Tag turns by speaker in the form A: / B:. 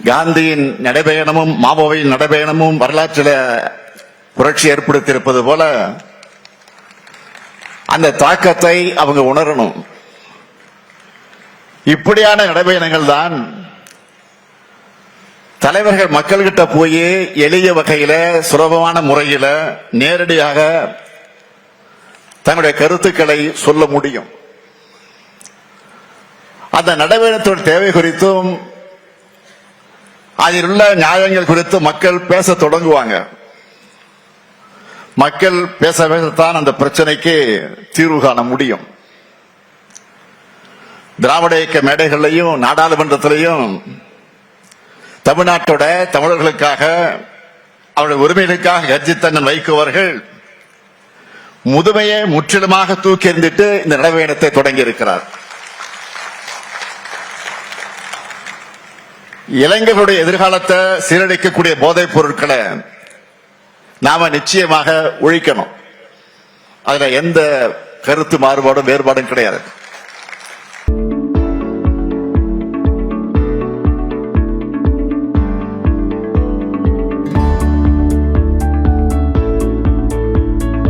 A: காந்தியின் நடைபயணமும் மாவோவின் நடைபயணமும் வரலாற்றில் புரட்சி ஏற்படுத்தியிருப்பது போல அந்த தாக்கத்தை அவங்க உணரணும். இப்படியான நடைபயணங்கள் தான் தலைவர்கள் மக்கள்கிட்ட போய் எளிய வகையில சுலபமான முறையில நேரடியாக தங்களுடைய கருத்துக்களை சொல்ல முடியும். அந்த நடைபயணத்தோட தேவை குறித்தும் அதில் உள்ள நியாயங்கள் குறித்து மக்கள் பேச தொடங்குவாங்க. மக்கள் பேச பேசத்தான் அந்த பிரச்சனைக்கு தீர்வு காண முடியும். திராவிட இயக்க மேடைகளையும் நாடாளுமன்றத்திலையும் தமிழ்நாட்டோட தமிழர்களுக்காக அவருடைய உரிமைகளுக்காக கர்ஜித்தண்ணன் வைக்குவர்கள் முதுமையை முற்றிலுமாக தூக்கி எறிந்துட்டு இந்த நடைபயணத்தை தொடங்கி இருக்கிறார். இளைஞர்களுடைய எதிர்காலத்தை சீரழிக்கக்கூடிய போதைப் பொருட்களை நாம நிச்சயமாக ஒழிக்கணும். அதுல எந்த கருத்து மாறுபாடும் வேறுபாடும் கிடையாது.